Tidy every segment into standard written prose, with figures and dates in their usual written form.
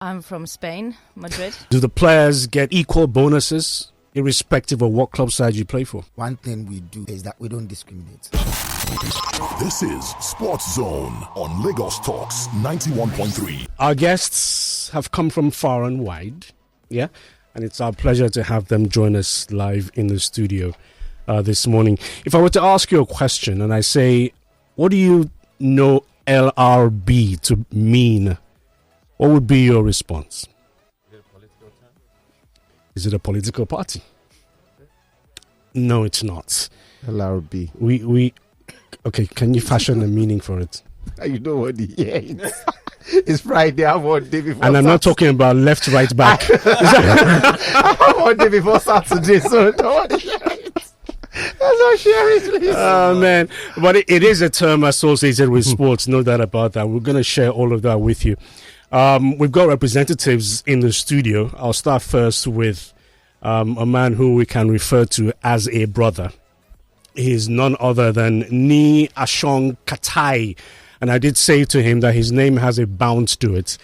I'm from Spain, Madrid. Do the players get equal bonuses irrespective of what club side you play for? One thing we do is that we don't discriminate. This is Sports Zone on Lagos Talks 91.3. Our guests have come from far and wide, yeah, and it's our pleasure to have them join us live in the studio this morning. If I were to ask you a question and I say, what do you know LRB to mean? What would be your response? Is it a political party? No, it's not. LRB. We okay, can you fashion a meaning for it? You know what? Yeah, it's Friday. I'm one day before. And I'm not talking about left, right, back. I'm one day before Saturday, so don't share it. Don't share it, please. Oh, man. But it is a term associated with sports, no doubt about that. We're going to share all of that with you. We've got representatives in the studio. I'll start first with a man who we can refer to as a brother. He is none other than Ni Ashong Katai. And I did say to him that his name has a bounce to it.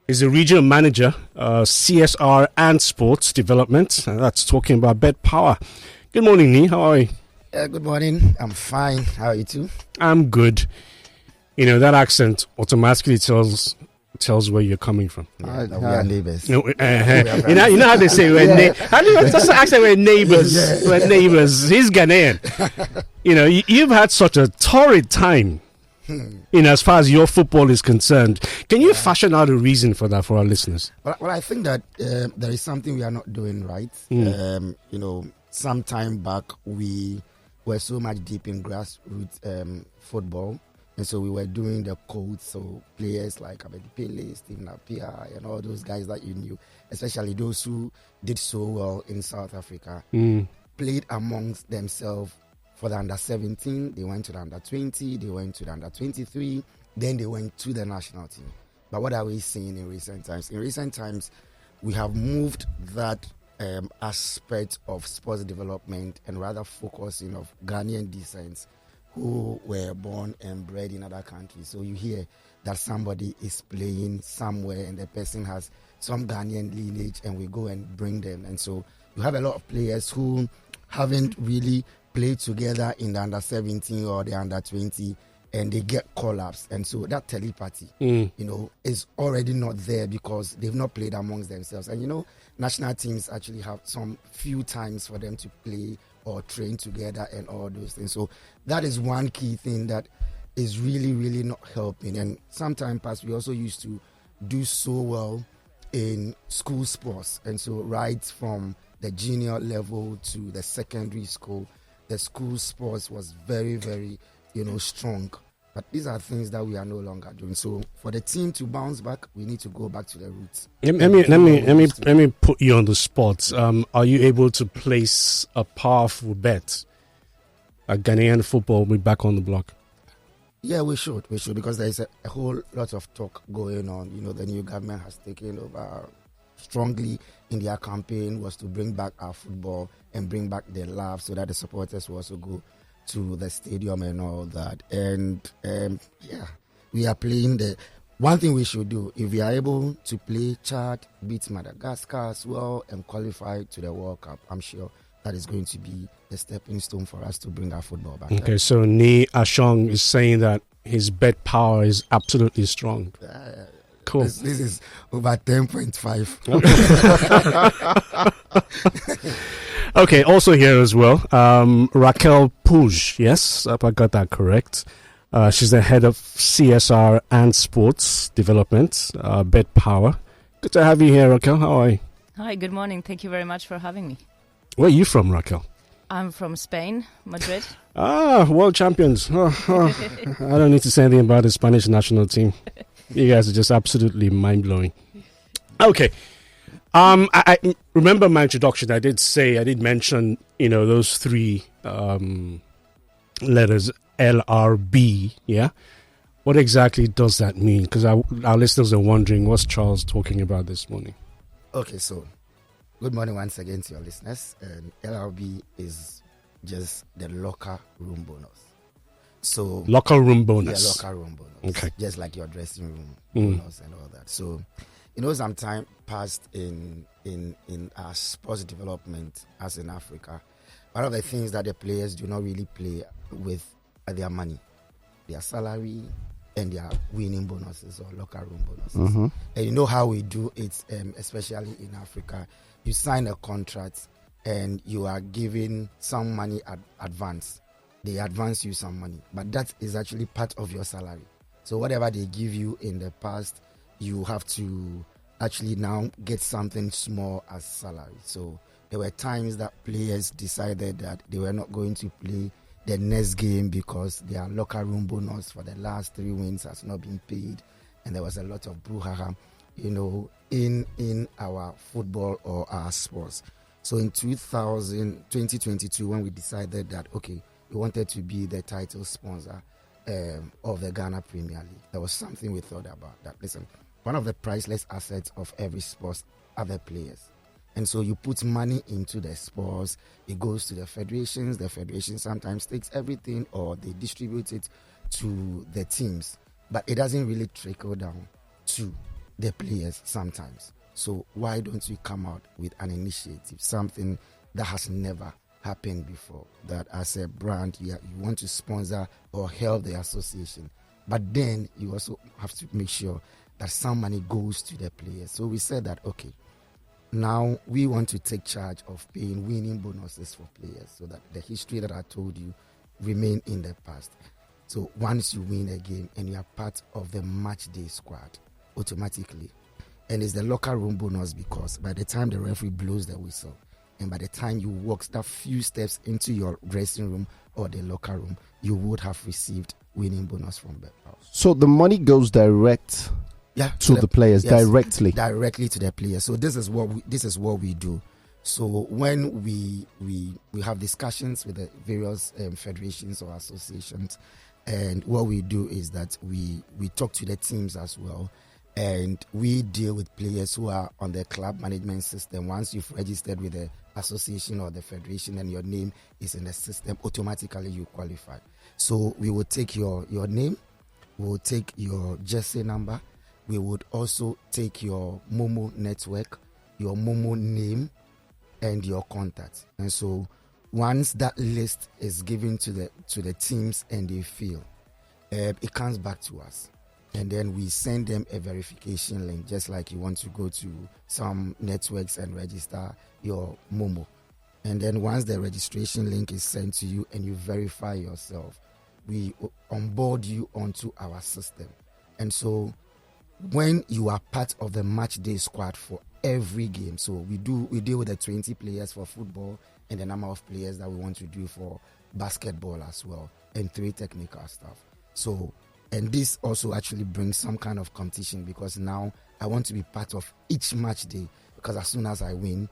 He's a regional manager, CSR and sports development. And that's talking about Bed Power. Good morning, Ni. How are you? Good morning. I'm fine. How are you too? I'm good. You know, that accent automatically tells where you're coming from. Yeah, we are neighbors. You know how they say we're how do you just accent we're neighbors? Yeah. We're neighbors. He's Ghanaian. You know, you've had such a torrid time. You know, as far as your football is concerned, can you fashion out a reason for that for our listeners? Well, I think that there is something we are not doing right. You know, some time back we were so much deep in grassroots football. And so we were doing the codes, so players like Abedi Pele, Stephen Appiah, and all those guys that you knew, especially those who did so well in South Africa, played amongst themselves for the under-17. They went to the under-20, they went to the under-23, then they went to the national team. But what are we seeing in recent times? In recent times, we have moved that aspect of sports development and rather focusing of Ghanaian descent who were born and bred in other countries. So you hear that somebody is playing somewhere and the person has some Ghanaian lineage and we go and bring them. And so you have a lot of players who haven't really played together in the under-17 or the under-20 and they get call-ups. And so that telepathy, you know, is already not there because they've not played amongst themselves. And, you know, national teams actually have some few times for them to play or train together and all those things. So that is one key thing that is really, really not helping. And sometime past, we also used to do so well in school sports. And so right from the junior level to the secondary school, the school sports was very, very, you know, strong. But these are things that we are no longer doing. So for the team to bounce back, we need to go back to the roots. Let me put you on the spot. Are you able to place a powerful bet that Ghanaian football will be back on the block? Yeah, we should because there is a whole lot of talk going on. You know, the new government has taken over strongly in their campaign was to bring back our football and bring back their love so that the supporters will also go to the stadium and all that. And we are playing the one thing we should do if we are able to play Chad, beat Madagascar as well and qualify to the World Cup. I'm sure that is going to be the stepping stone for us to bring our football back. Okay, so Ni Ashong is saying that his bet power is absolutely strong. Cool. This is over 10.5. Okay, also here as well, Raquel Puj, yes, I got that correct. She's the head of CSR and sports development, Bed Power. Good to have you here, Raquel. How are you? Hi, good morning. Thank you very much for having me. Where are you from, Raquel? I'm from Spain, Madrid. World champions. I don't need to say anything about the Spanish national team. You guys are just absolutely mind-blowing. Okay. I remember my introduction. I did mention, you know, those three letters, LRB, yeah? What exactly does that mean? Because our listeners are wondering, what's Charles talking about this morning? Okay, so good morning once again to your listeners. And LRB is just the locker room bonus. So locker room bonus. Yeah, locker room bonus. Okay. Just like your dressing room bonus and all that. So some time passed in our sports development as in Africa, one of the things that the players do not really play with are their money, their salary, and their winning bonuses or locker room bonuses. And you know how we do it, especially in Africa. You sign a contract and you are given some money advance. They advance you some money, but that is actually part of your salary. So whatever they give you in the past, you have to actually now get something small as salary. So there were times that players decided that they were not going to play the next game because their locker room bonus for the last 3 wins has not been paid, and there was a lot of brouhaha, in our football or our sports. So in 2022, when we decided that we wanted to be the title sponsor of the Ghana Premier League, there was something we thought about. That listen, one of the priceless assets of every sport are the players. And so you put money into the sports, it goes to the federations. The federation sometimes takes everything or they distribute it to the teams. But it doesn't really trickle down to the players sometimes. So why don't we come out with an initiative, something that has never happened before, that as a brand you want to sponsor or help the association. But then you also have to make sure that some money goes to the players. So we said that, now we want to take charge of paying winning bonuses for players so that the history that I told you remain in the past. So once you win a game and you are part of the match day squad, automatically, and it's the locker room bonus because by the time the referee blows the whistle and by the time you walk that few steps into your dressing room or the locker room, you would have received winning bonus from the house. So the money goes direct to the players, yes, directly to the players. So this is what we do. So when we have discussions with the various federations or associations, and what we do is that we talk to the teams as well, and we deal with players who are on the club management system. Once you've registered with the association or the federation and your name is in the system, automatically you qualify. So we will take your name, we will take your jersey number, we would also take your Momo network, your Momo name, and your contact. And so once that list is given to the teams and they feel, it comes back to us. And then we send them a verification link, just like you want to go to some networks and register your Momo. And then once the registration link is sent to you and you verify yourself, we onboard you onto our system. And so when you are part of the match day squad for every game, so we deal with the 20 players for football and the number of players that we want to do for basketball as well, and 3 technical staff. So, and this also actually brings some kind of competition because now I want to be part of each match day, because as soon as I win,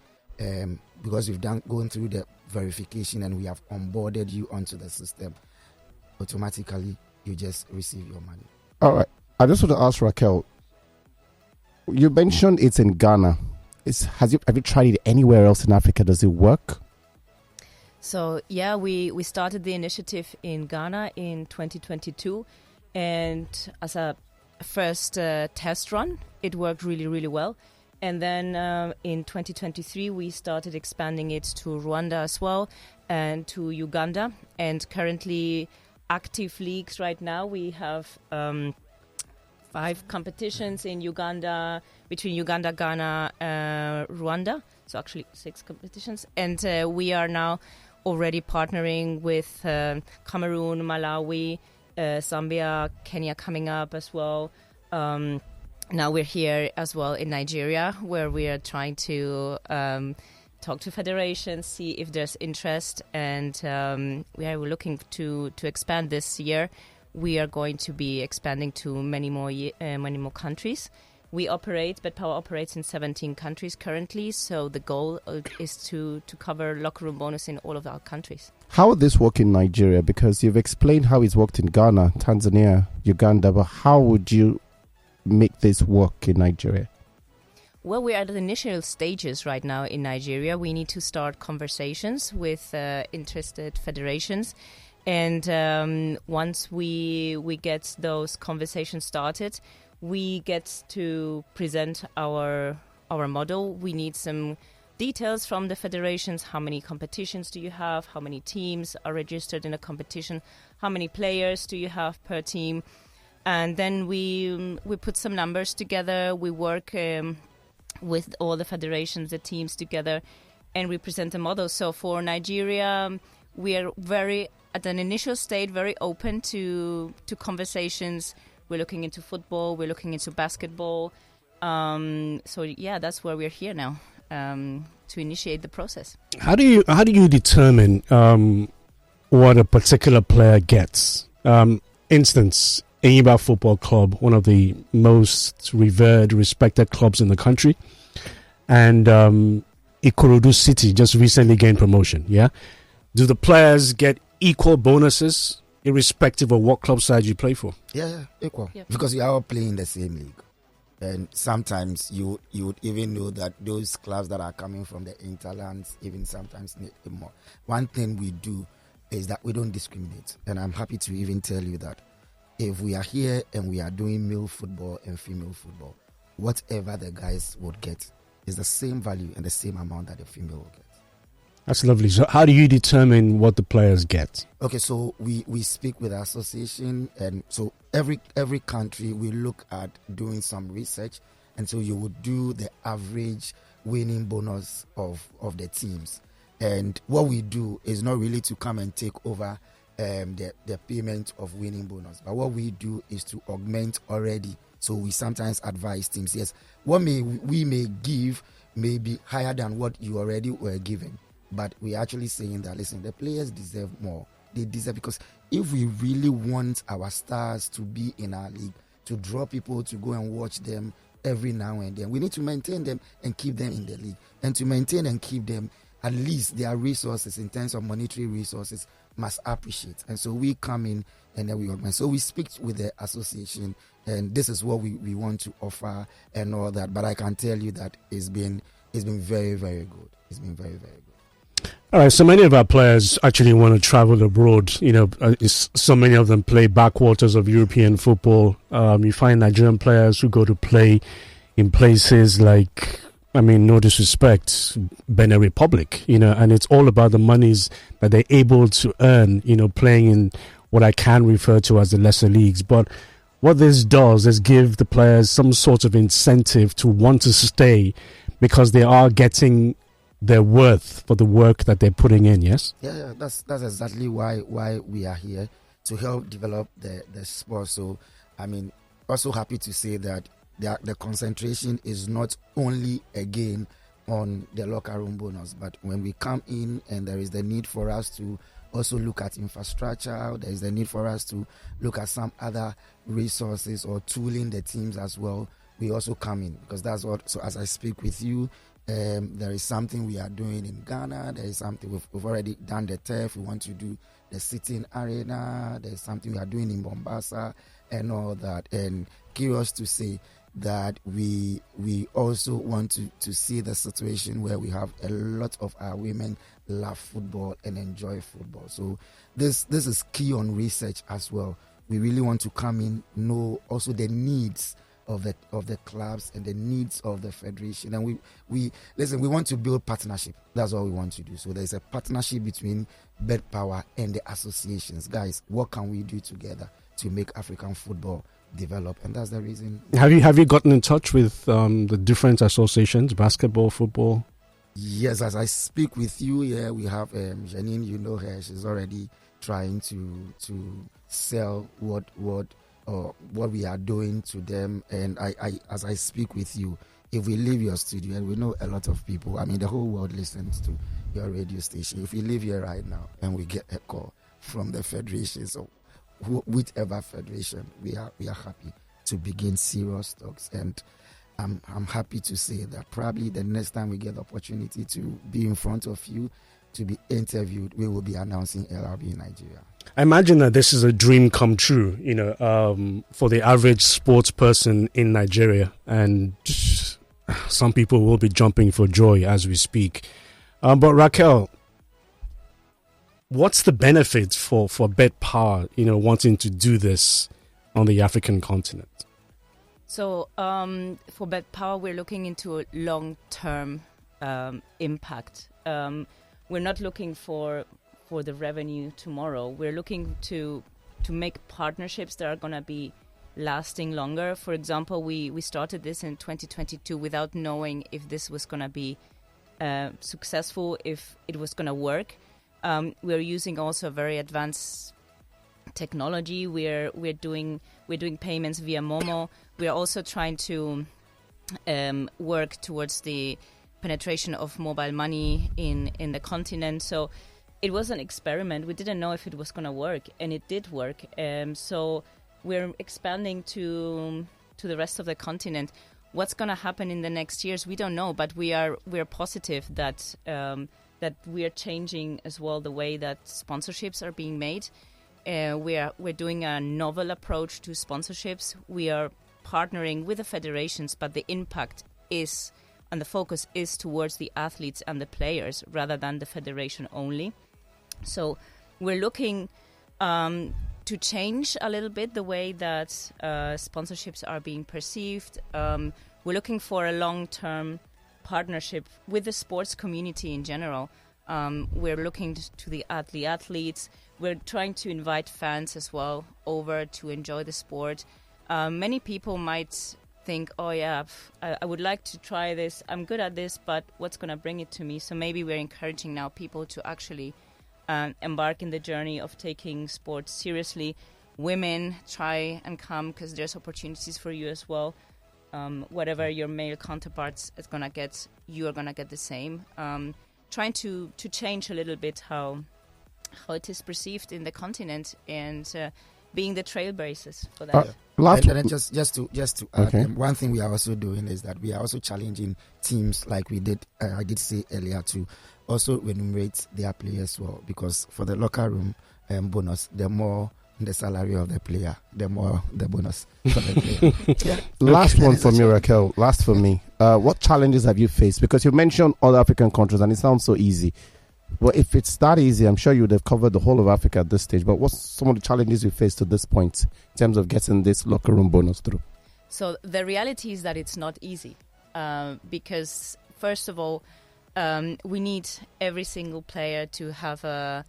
because we've going through the verification and we have onboarded you onto the system, automatically you just receive your money. All right. I just want to ask Raquel, you mentioned it's in Ghana. Have you tried it anywhere else in Africa? Does it work? So yeah, we started the initiative in Ghana in 2022, and as a first test run, it worked really, really well. And then in 2023, we started expanding it to Rwanda as well and to Uganda. And currently, active leagues right now, we have 5 competitions in Uganda, between Uganda, Ghana, Rwanda. So actually 6 competitions. And we are now already partnering with Cameroon, Malawi, Zambia, Kenya coming up as well. Now we're here as well in Nigeria, where we are trying to talk to federations, see if there's interest. And we're looking to expand this year. We are going to be expanding to many more countries. We operate, BetPower operates in 17 countries currently, so the goal is to cover locker room bonus in all of our countries. How would this work in Nigeria? Because you've explained how it's worked in Ghana, Tanzania, Uganda, but how would you make this work in Nigeria? Well, we're at the initial stages right now in Nigeria. We need to start conversations with interested federations. And once we get those conversations started, we get to present our model. We need some details from the federations. How many competitions do you have? How many teams are registered in a competition? How many players do you have per team? And then we put some numbers together. We work with all the federations, the teams together, and we present a model. So for Nigeria, we are at an initial state, very open to conversations. We're looking into football. We're looking into basketball. That's where we're here now. To initiate the process. How do you determine what a particular player gets? Instance, Enyimba Football Club, one of the most revered, respected clubs in the country, and Ikorodu City just recently gained promotion. Yeah, do the players get equal bonuses irrespective of what club side you play for? Yeah, equal. Yep. Because we are all playing the same league. And sometimes you would even know that those clubs that are coming from the interlands even sometimes need more. One thing we do is that we don't discriminate. And I'm happy to even tell you that if we are here and we are doing male football and female football, whatever the guys would get is the same value and the same amount that the female will get. That's lovely. So how do you determine what the players get? Okay, so we speak with the association, and so every country we look at doing some research, and so you would do the average winning bonus of the teams. And what we do is not really to come and take over the payment of winning bonus, but what we do is to augment already. So we sometimes advise teams, yes, what we may give may be higher than what you already were given. But we're actually saying that, listen, the players deserve more. They deserve, because if we really want our stars to be in our league, to draw people to go and watch them every now and then, we need to maintain them and keep them in the league. And to maintain and keep them, at least their resources in terms of monetary resources must appreciate. And so we come in and then we organize. So we speak with the association, and this is what we want to offer and all that. But I can tell you that it's been very, very good. It's been very, very good. All right, so many of our players actually want to travel abroad. You know, so many of them play backwaters of European football. You find Nigerian players who go to play in places like, I mean, no disrespect, Benin Republic, you know, and it's all about the monies that they're able to earn, you know, playing in what I can refer to as the lesser leagues. But what this does is give the players some sort of incentive to want to stay, because they are getting their worth for the work that they're putting in. Yes. Yeah, that's exactly why we are here, to help develop the sport. So, I mean, also happy to say that the concentration is not only again on the locker room bonus, but when we come in and there is the need for us to also look at infrastructure, there is the need for us to look at some other resources or tooling the teams as well, we also come in, because that's what. So as I speak with you, there is something we are doing in Ghana. There is something we've already done the turf. We want to do the sitting arena. There's something we are doing in Mombasa and all that. And curious to say that we also want to see the situation where we have a lot of our women love football and enjoy football. So this is key on research as well. We really want to come in, know also the needs of the clubs and the needs of the federation, and we want to build partnership. That's what we want to do. So there's a partnership between Bed Power and the associations. Guys, what can we do together to make African football develop? And that's the reason. Have you gotten in touch with the different associations, basketball, football? Yes, as I speak with you here, we have Janine. You know her. She's already trying to sell what we are doing to them. And I as I speak with you, if we leave your studio, and we know a lot of people, I mean the whole world listens to your radio station, if we leave here right now and we get a call from the federation, so whichever federation, we are happy to begin serious talks. And I'm happy to say that probably the next time we get the opportunity to be in front of you to be interviewed, we will be announcing LRB in Nigeria. I imagine that this is a dream come true, you know, for the average sports person in Nigeria, and some people will be jumping for joy as we speak. But Raquel, what's the benefit for Bet Power, you know, wanting to do this on the African continent? So for Bet Power, we're looking into a long-term impact. We're not looking for the revenue tomorrow. We're looking to make partnerships that are going to be lasting longer. For example, we started this in 2022 without knowing if this was going to be successful, if it was going to work. We're using also very advanced technology. We're doing payments via Momo. We're also trying to work towards the penetration of mobile money in the continent. So it was an experiment. We didn't know if it was going to work, and it did work. So we're expanding to the rest of the continent. What's going to happen in the next years, we don't know, but we're positive that we are changing as well the way that sponsorships are being made. We're doing a novel approach to sponsorships. We are partnering with the federations, but the impact is and the focus is towards the athletes and the players rather than the federation only. So we're looking to change a little bit the way that sponsorships are being perceived. We're looking for a long-term partnership with the sports community in general. We're looking to the athletes. We're trying to invite fans as well over to enjoy the sport. Many people might think, oh yeah, I would like to try this. I'm good at this, but what's going to bring it to me? So maybe we're encouraging now people to actually embark in the journey of taking sports seriously. Women, try and come because there's opportunities for you as well. Whatever your male counterparts is going to get, you are going to get the same. Trying to change a little bit how it is perceived in the continent and being the trailblazers for that. And just to add, one thing we are also doing is that we are also challenging teams like we did. I did say earlier to also remunerate their players well, because for the locker room bonus, the more the salary of the player, the more the bonus for the player. Last one for me, Raquel. Last for me. What challenges have you faced? Because you mentioned other African countries, and it sounds so easy. But if it's that easy, I'm sure you would have covered the whole of Africa at this stage. But what's some of the challenges you faced to this point in terms of getting this locker room bonus through? So the reality is that it's not easy because, first of all, we need every single player to have a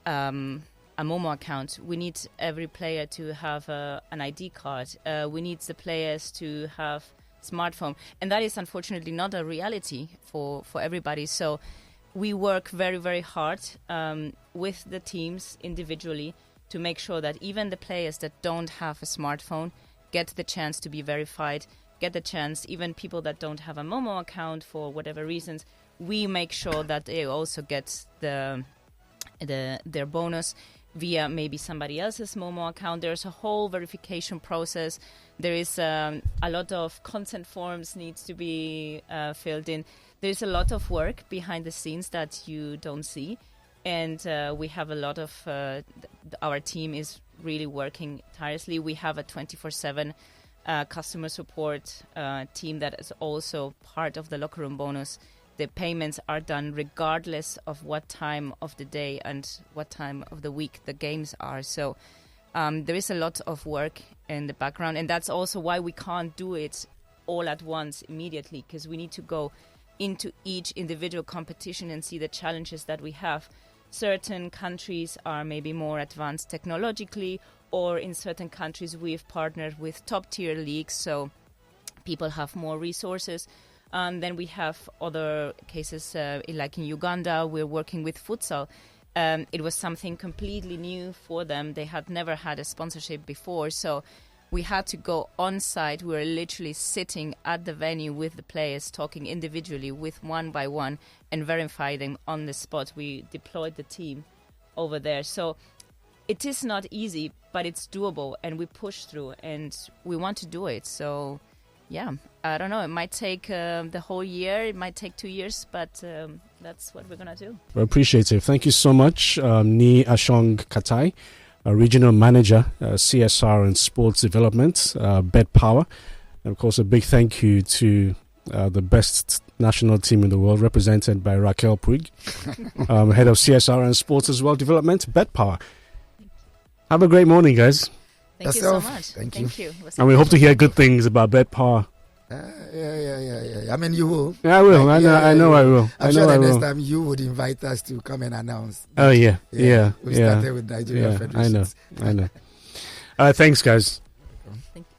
Momo account. We need every player to have an ID card. We need the players to have smartphone. And that is unfortunately not a reality for everybody. So we work very, very hard with the teams individually to make sure that even the players that don't have a smartphone get the chance to be verified, get the chance, even people that don't have a Momo account for whatever reasons, we make sure that they also get their bonus via maybe somebody else's Momo account. There's a whole verification process. There is a lot of consent forms needs to be filled in. There's a lot of work behind the scenes that you don't see. And we have a lot of, our team is really working tirelessly. We have a 24/7 customer support team that is also part of the locker room bonus. The payments are done regardless of what time of the day and what time of the week the games are. So there is a lot of work in the background. And that's also why we can't do it all at once immediately, because we need to go into each individual competition and see the challenges that we have. Certain countries are maybe more advanced technologically, or in certain countries we've partnered with top-tier leagues, so people have more resources. Then we have other cases, like in Uganda, we're working with futsal. It was something completely new for them. They had never had a sponsorship before, so we had to go on site. We were literally sitting at the venue with the players, talking individually with one by one and verify them on the spot. We deployed the team over there. So it is not easy, but it's doable, and we push through, and we want to do it. So, yeah, I don't know. It might take the whole year. It might take 2 years, but that's what we're going to do. We appreciate it. Thank you so much, Ni Ashong Katai, Regional Manager, CSR and Sports Development, Bet Power. And of course, a big thank you to the best national team in the world, represented by Raquel Puig, Head of CSR and Sports as well Development, Bet Power. Have a great morning, guys. Thank you Yourself. so much. Thank you. It was And we hope to hear good things about Betpar. Yeah. I mean, you will. Yeah, I will. Like, I know I will. I'm I sure know I the next will. time you would invite us to come and announce. Oh, yeah. We started with Nigeria Yeah, Federation. I know. Thanks, guys. Thank you.